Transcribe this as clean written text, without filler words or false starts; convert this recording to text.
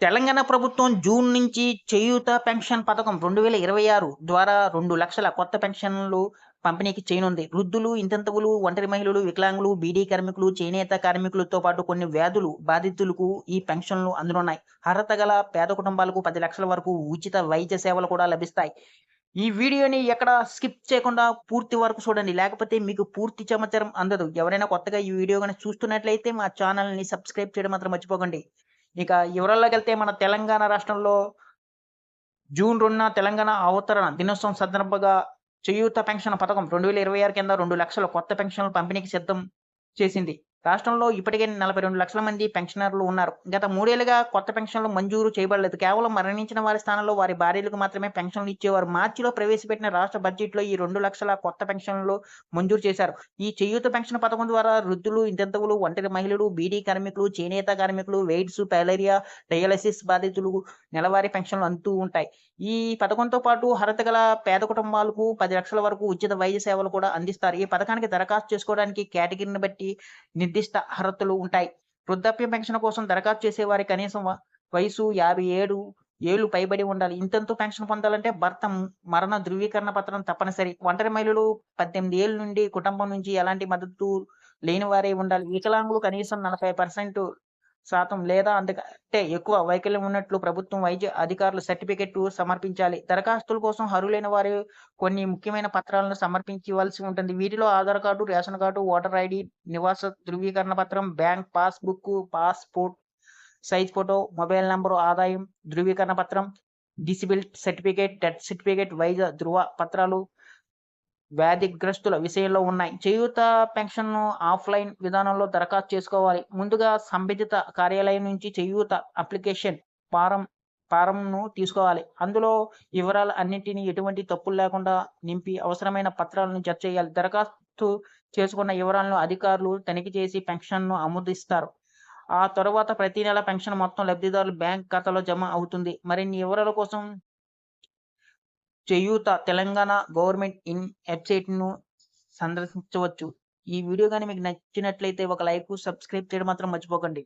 తెలంగాణ ప్రభుత్వం జూన్ నుంచి చేయూత పెన్షన్ పథకం 2026 ద్వారా 2,00,000 కొత్త పెన్షన్లు పంపిణీకి చేయనుంది. వృద్ధులు, వితంతువులు, ఒంటరి మహిళలు, వికలాంగులు, బీడీ కార్మికులు, చేనేత కార్మికులతో పాటు కొన్ని వ్యాధులు బాధితులకు ఈ పెన్షన్లు అందనున్నాయి. అర్హత గల పేద కుటుంబాలకు 10 లక్షల వరకు ఉచిత వైద్య సేవలు కూడా లభిస్తాయి. ఈ వీడియోని ఎక్కడ స్కిప్ చేయకుండా పూర్తి వరకు చూడండి. లేకపోతే మీకు పూర్తి సమాచారం అందదు. ఎవరైనా కొత్తగా ఈ వీడియో గాని చూస్తున్నట్లయితే మా ఛానల్‌ని సబ్స్క్రైబ్ చేయడం మాత్రం మర్చిపోకండి. ఇక వివరాల్లోకెళ్తే మన తెలంగాణ రాష్ట్రంలో జూన్ 2న తెలంగాణ అవతరణ దినోత్సవం సందర్భంగా చేయూత పెన్షన్ పథకం 2026 కింద 2,00,000 కొత్త పెన్షన్లు పంపిణీకి సిద్ధం చేసింది. రాష్ట్రంలో ఇప్పటికే 42,00,000 మంది పెన్షనర్లు ఉన్నారు. గత 3 ఏళ్లుగా కొత్త పెన్షన్లు మంజూరు చేయబడలేదు. కేవలం మరణించిన వారి స్థానంలో వారి భార్యలకు మాత్రమే పెన్షన్లు ఇచ్చేవారు. మార్చిలో ప్రవేశపెట్టిన రాష్ట్ర బడ్జెట్‌లో ఈ 2,00,000 కొత్త పెన్షన్లు మంజూరు చేశారు. ఈ చేయూత పెన్షన్ పథకం ద్వారా వృద్ధులు, వితంతువులు, ఒంటరి మహిళలు, బీడీ కార్మికులు, చేనేత కార్మికులు, ఎయిడ్స్, ఫైలేరియా, డయాలసిస్ బాధితులకు నెలవారీ పెన్షన్లు అందుతూ ఉంటాయి. ఈ పథకంతో పాటు అర్హత గల పేద కుటుంబాలకు 10 లక్షల వరకు ఉచిత వైద్య సేవలు కూడా అందిస్తారు. ఈ పథకానికి దరఖాస్తు చేసుకోవడానికి కేటగిరీని బట్టి నిర్దిష్ట అర్హతలు ఉంటాయి. వృద్ధాప్య పెన్షన్ కోసం దరఖాస్తు చేసేవారి కనీసం వయసు 57 ఏళ్లు పైబడి ఉండాలి. ఇంతంతో పెన్షన్ పొందాలంటే భర్త మరణ ధృవీకరణ పత్రం తప్పనిసరి. ఒంటరి మహిళలు 18 ఏళ్ల నుండి కుటుంబం నుంచి ఎలాంటి మద్దతు లేని వారే ఉండాలి. వికలాంగులు కనీసం 40% లేదా అంతకంటే ఎక్కువ వైకల్యం ఉన్నట్లు ప్రభుత్వం వైద్య అధికారులు సర్టిఫికెట్ సమర్పించాలి. దరఖాస్తుల కోసం అర్హులైన వారు కొన్ని ముఖ్యమైన పత్రాలను సమర్పించవలసి ఉంటుంది. వీటిలో Aadhaar card, ration card, voter ID, నివాస ధృవీకరణ పత్రం, bank passbook, passport size photo, mobile number, ఆదాయం ధృవీకరణ పత్రం, డిసేబిలిటీ సర్టిఫికేట్, డెత్ సర్టిఫికేట్, వైద్య ధృవ పత్రాలు వ్యాధిగ్రస్తుల విషయంలో ఉన్నాయి. చేయూత పెన్షన్‌ను ఆఫ్‌లైన్ విధానంలో దరఖాస్తు చేసుకోవాలి. ముందుగా సంబంధిత కార్యాలయం నుంచి చేయూత అప్లికేషన్ ఫారంను తీసుకోవాలి. అందులో వివరాలు అన్నింటిని ఎటువంటి తప్పులు లేకుండా నింపి అవసరమైన పత్రాలను జత చేయాలి. దరఖాస్తు చేసుకున్న వివరాలను అధికారులు తనిఖీ చేసి పెన్షన్‌ను ఆమోదిస్తారు. ఆ తరువాత ప్రతి నెల పెన్షన్ మొత్తం లబ్ధిదారుల బ్యాంక్ ఖాతాలో జమ అవుతుంది. మరిన్ని వివరాల కోసం చేయూత తెలంగాణ గవర్నమెంట్ వెబ్‌సైట్‌ను సందర్శించవచ్చు. ఈ వీడియో గాని మీకు నచ్చినట్లయితే ఒక లైక్, సబ్స్క్రైబ్ చేయడం మాత్రం మర్చిపోకండి.